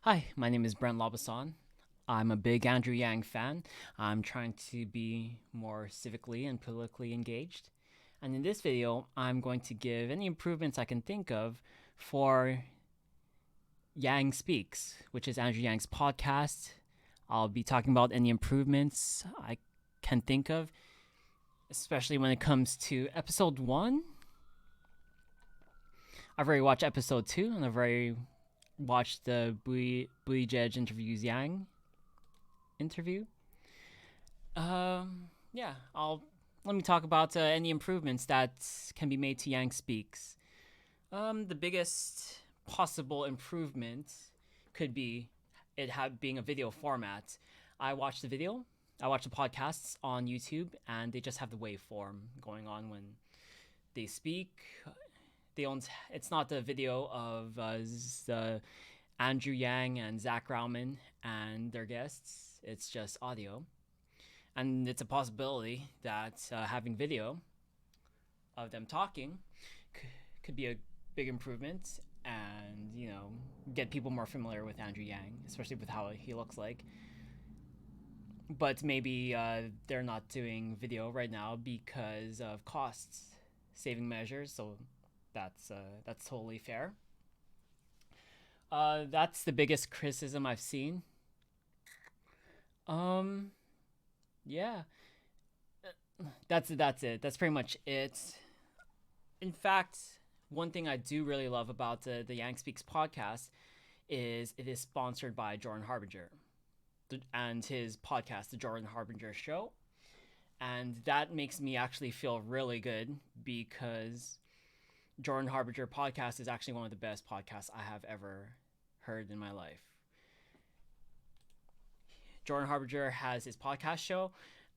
Hi, my name is Brent Labason. I'm a big Andrew Yang fan. I'm trying to be more civically and politically engaged. And in this video, I'm going to give any improvements I can think of for Yang Speaks, which is Andrew Yang's podcast. I'll be talking about any improvements I can think of, especially when it comes to episode 1. I've already watched episode 2, and I've already watched the Bui Jedge interviews Yang interview. Yeah, I'll let me talk about any improvements that can be made to Yang Speaks. The biggest possible improvement could be being a video format. I watch the video, I watch the podcasts on YouTube, and they just have the waveform going on when they speak. They don't. It's not the video of Andrew Yang and Zach Rauman and their guests. It's just audio, and it's a possibility that having video of them talking could be a big improvement, and get people more familiar with Andrew Yang, especially with how he looks like. But maybe they're not doing video right now because of costs saving measures, so that's totally fair. That's the biggest criticism I've seen. Um, yeah, that's it. That's pretty much it. In fact, one thing I do really love about the Yang Speaks podcast is it is sponsored by Jordan Harbinger and his podcast, The Jordan Harbinger Show. And that makes me actually feel really good because Jordan Harbinger podcast is actually one of the best podcasts I have ever heard in my life. Jordan Harbinger has his podcast show,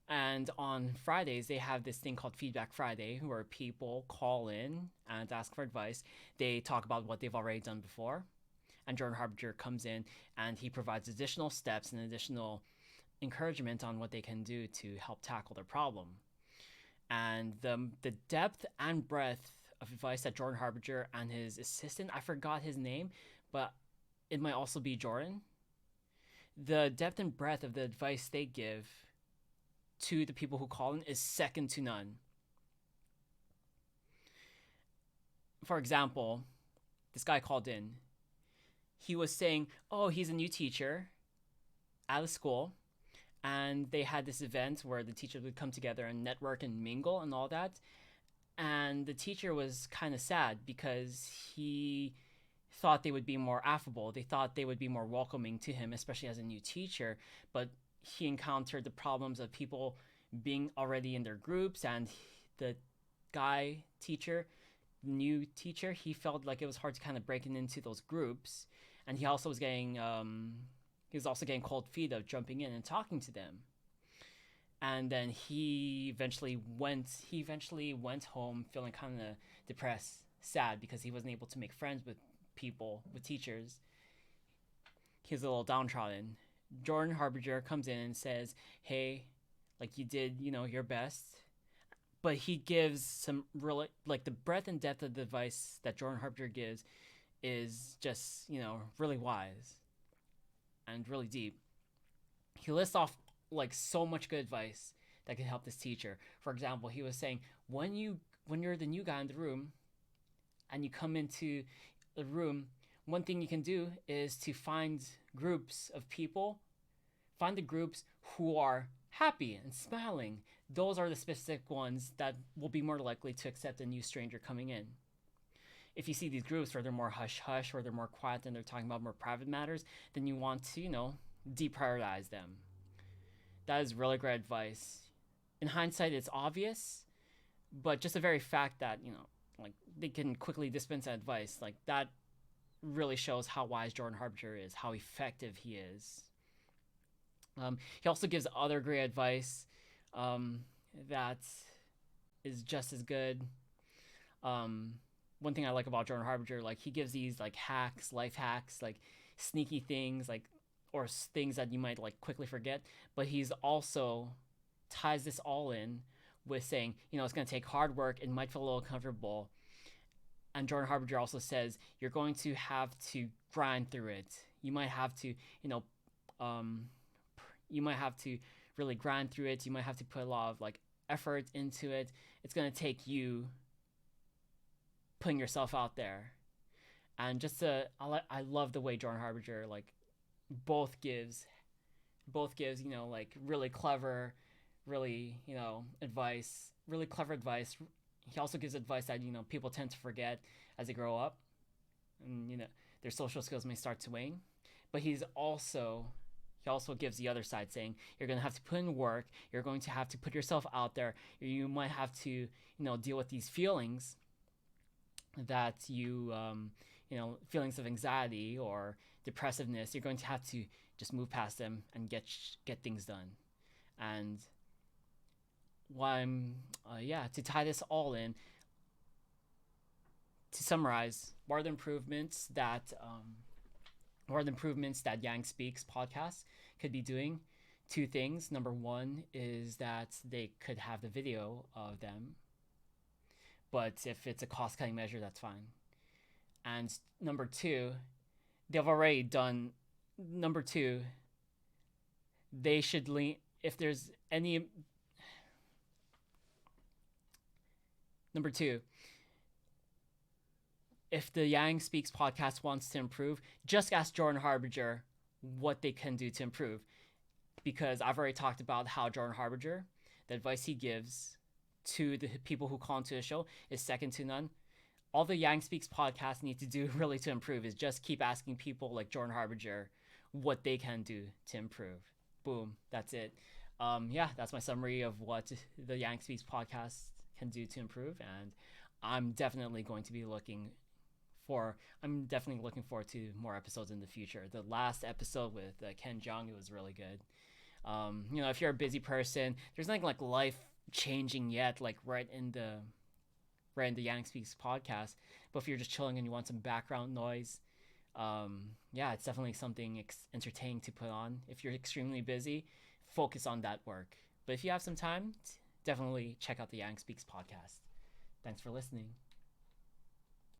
and on Fridays they have this thing called Feedback Friday, where people call in and ask for advice. They talk about what they've already done before, and Jordan Harbinger comes in and he provides additional steps and additional encouragement on what they can do to help tackle their problem. And the depth and breadth of advice that Jordan Harbinger and his assistant, I forgot his name, but it might also be Jordan. The depth and breadth of the advice they give to the people who call in is second to none. For example, this guy called in. He was saying, oh, he's a new teacher at a school, and they had this event where the teachers would come together and network and mingle and all that. And the teacher was kind of sad because he thought they would be more affable. They thought they would be more welcoming to him, especially as a new teacher. But he encountered the problems of people being already in their groups, and the guy teacher, new teacher, he felt like it was hard to kind of break into those groups, and he also was getting cold feet of jumping in and talking to them. And then he eventually went home feeling kind of depressed, sad, because he wasn't able to make friends with people, with teachers. He was a little downtrodden. Jordan Harbinger comes in and says, hey, like, you did, your best. But he gives some really, like, the breadth and depth of the advice that Jordan Harbinger gives is just, really wise and really deep. He lists off like so much good advice that can help this teacher. For example, he was saying when you're the new guy in the room and you come into the room, one thing you can do is to find groups of people, find the groups who are happy and smiling. Those are the specific ones that will be more likely to accept a new stranger coming in. If you see these groups where they're more hush hush, or they're more quiet and they're talking about more private matters, then you want to, deprioritize them. That is really great advice. In hindsight, it's obvious, but just the very fact that, like, they can quickly dispense that advice, like, that really shows how wise Jordan Harbinger is, how effective he is. He also gives other great advice that is just as good. One thing I like about Jordan Harbinger, like, he gives these like hacks, life hacks, like sneaky things, like, or things that you might like quickly forget. But he's also ties this all in with saying, it's going to take hard work. It might feel a little uncomfortable, And Jordan Harbinger also says you're going to have to grind through it. You might have to, um, you might have to really grind through it. You might have to put a lot of like effort into it. It's gonna take you putting yourself out there. And I love the way Jordan Harbinger like both gives like really clever, really advice, really clever advice. He also gives advice that people tend to forget as they grow up, and their social skills may start to wane. But he also gives the other side, saying you're going to have to put in work, you're going to have to put yourself out there, you might have to deal with these feelings that feelings of anxiety or depressiveness. You're going to have to just move past them and get things done. And why I'm to tie this all in, to summarize, what are the improvements that Yang Speaks podcast could be doing? Two things. Number one is that they could have the video of them, but if it's a cost cutting measure, that's fine. And number two, they've already done. Number two, they should lean. If there's any. Number two, if the Yang Speaks podcast wants to improve, just ask Jordan Harbinger what they can do to improve. Because I've already talked about how Jordan Harbinger, the advice he gives to the people who call into the show is second to none. All the Yang Speaks podcast need to do really to improve is just keep asking people like Jordan Harbinger what they can do to improve. Boom, that's it. That's my summary of what the Yang Speaks podcast can do to improve, and I'm definitely looking forward to more episodes in the future. The last episode with Ken Jeong, it was really good. If you're a busy person, there's nothing like life changing yet, like right in the Yang Speaks podcast. But if you're just chilling and you want some background noise, it's definitely something entertaining to put on. If you're extremely busy, focus on that work. But if you have some time, definitely check out the Yang Speaks podcast. Thanks for listening.